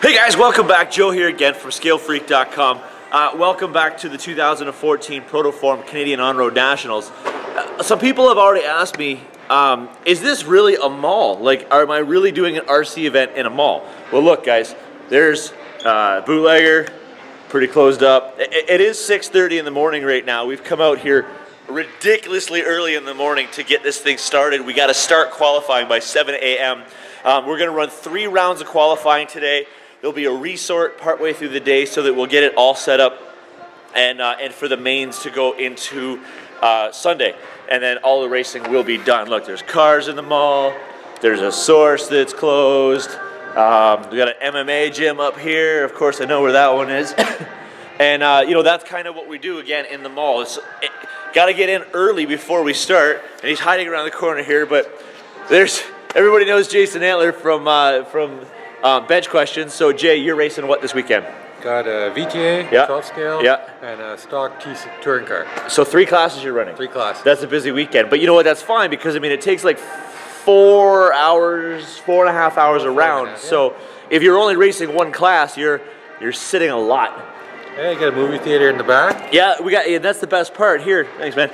Hey guys, welcome back. Joe here again from ScaleFreak.com. Welcome back to the 2014 Protoform Canadian On-Road Nationals. Some people have already asked me, is this really a mall? Like, am I really doing an RC event in a mall? Well look guys, there's Bootlegger, pretty closed up. It is 6:30 in the morning right now. We've come out here ridiculously early in the morning to get this thing started. We got to start qualifying by 7 a.m. We're going to run 3 rounds of qualifying today. There'll be a resort partway through the day so that we'll get it all set up and for the mains to go into Sunday. And then all the racing will be done. Look, there's cars in the mall. There's a source that's closed. We got an MMA gym up here. Of course, I know where that one is. And you know, that's kind of what we do again in the mall. Got to get in early before we start. And he's hiding around the corner here, but everybody knows Jason Antler from Bench Questions. So Jay, you're racing what this weekend? Got a VTA, yeah. 12 scale, yeah. and a stock touring car. So 3 classes you're running? 3 classes. That's a busy weekend. But you know what, that's fine because I mean it takes like 4.5 hours around. Yeah. So if you're only racing 1 class, you're sitting a lot. Yeah, you got a movie theater in the back. Yeah, that's the best part here. Thanks, man.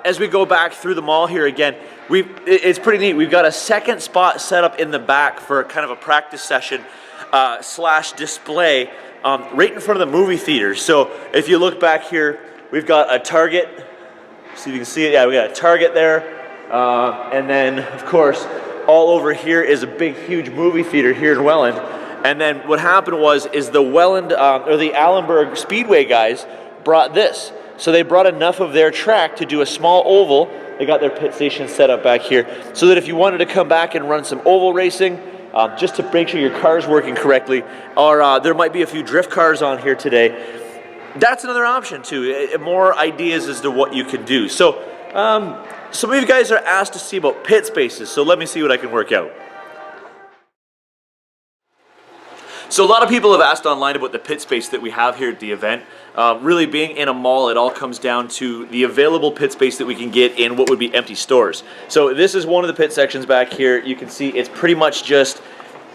As we go back through the mall here again, it's pretty neat. We've got a second spot set up in the back for kind of a practice session / display right in front of the movie theater. So if you look back here, we've got a Target. See if you can see it. Yeah, we got a Target there. And then, of course, all over here is a big, huge movie theater here in Welland. And then what happened is the Welland, or the Allenberg Speedway guys brought this. So they brought enough of their track to do a small oval. They got their pit station set up back here. So that if you wanted to come back and run some oval racing, just to make sure your car's working correctly, or there might be a few drift cars on here today, that's another option too. More ideas as to what you can do. So some of you guys are asked to see about pit spaces. So let me see what I can work out. So a lot of people have asked online about the pit space that we have here at the event. Really being in a mall, it all comes down to the available pit space that we can get in what would be empty stores. So this is one of the pit sections back here. You can see it's pretty much just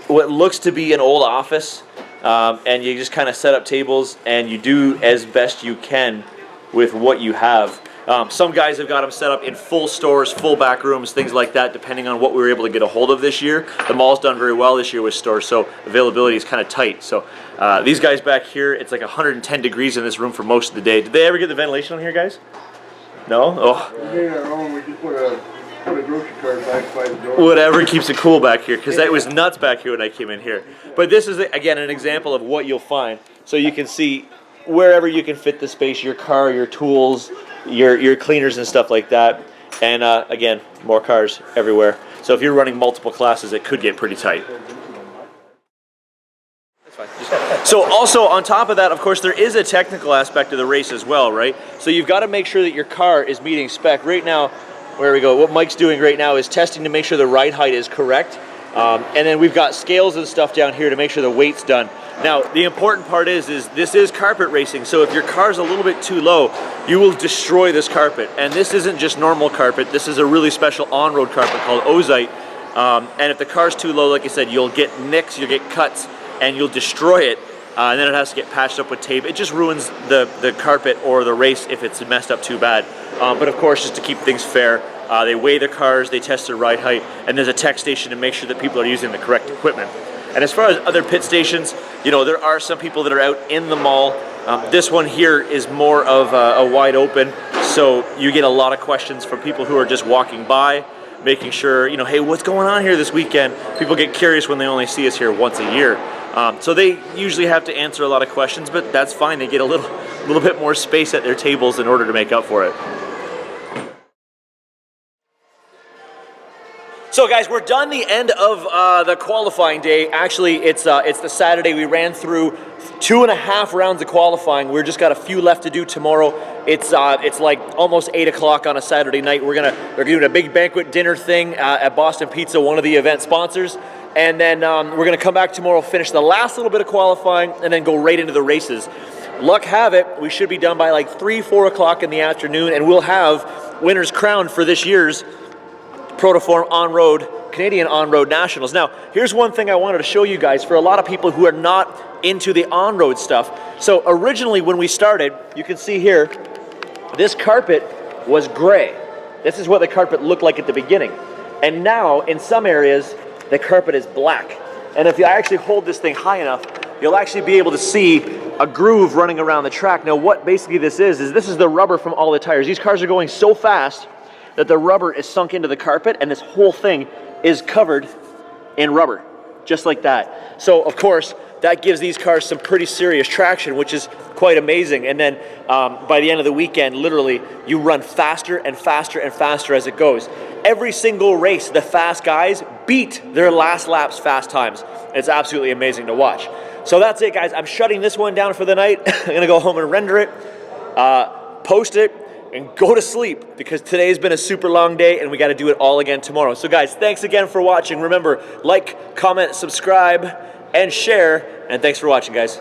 what looks to be an old office. And you just kind of set up tables and you do as best you can with what you have. Some guys have got them set up in full stores, full back rooms, things like that, depending on what we were able to get a hold of this year. The mall's done very well this year with stores, so availability is kind of tight. So these guys back here, it's like 110 degrees in this room for most of the day. Did they ever get the ventilation on here, guys? No? Oh. We made our own. We just put a grocery cart back by the door. Whatever keeps it cool back here, because it was nuts back here when I came in here. But this is, again, an example of what you'll find. So you can see wherever you can fit the space, your car, your tools, your cleaners and stuff like that. And again, more cars everywhere. So if you're running multiple classes, it could get pretty tight. That's fine. So also on top of that, of course, there is a technical aspect of the race as well, right? So you've got to make sure that your car is meeting spec. Right now, where we go, what Mike's doing right now is testing to make sure the ride height is correct. And then we've got scales and stuff down here to make sure the weight's done. Now, the important part is this is carpet racing, so if your car's a little bit too low, you will destroy this carpet. And this isn't just normal carpet, this is a really special on-road carpet called ozite. And if the car's too low, like I said, you'll get nicks, you'll get cuts, and you'll destroy it. And then it has to get patched up with tape. It just ruins the carpet or the race if it's messed up too bad. But of course, just to keep things fair, they weigh the cars, they test their ride height, and there's a tech station to make sure that people are using the correct equipment. And as far as other pit stations, you know, there are some people that are out in the mall. This one here is more of a wide open, so you get a lot of questions from people who are just walking by, making sure, you know, hey, what's going on here this weekend? People get curious when they only see us here once a year. So they usually have to answer a lot of questions, but that's fine. They get a little bit more space at their tables in order to make up for it. So guys, we're done the end of the qualifying day. Actually, it's the Saturday. We ran through 2.5 rounds of qualifying. We've just got a few left to do tomorrow. It's like almost 8 o'clock on a Saturday night. They're doing a big banquet dinner thing at Boston Pizza, one of the event sponsors. And then we're gonna come back tomorrow, finish the last little bit of qualifying, and then go right into the races. Luck have it, we should be done by like 3-4 o'clock in the afternoon, and we'll have winners crowned for this year's Protoform On-Road Canadian On-Road Nationals. Now, here's one thing I wanted to show you guys for a lot of people who are not into the on-road stuff. So originally when we started, you can see here, this carpet was gray. This is what the carpet looked like at the beginning. And now, in some areas, the carpet is black. And if you actually hold this thing high enough, you'll actually be able to see a groove running around the track. Now what basically this is this is the rubber from all the tires. These cars are going so fast that the rubber is sunk into the carpet, and this whole thing is covered in rubber, just like that. So of course, that gives these cars some pretty serious traction, which is quite amazing. And then by the end of the weekend, literally, you run faster and faster and faster as it goes. Every single race, the fast guys beat their last lap's fast times. It's absolutely amazing to watch. So that's it, guys. I'm shutting this one down for the night. I'm gonna go home and render it, post it, and go to sleep, because today's been a super long day and we got to do it all again tomorrow. So guys, thanks again for watching. Remember, like, comment, subscribe, and share, and thanks for watching, guys.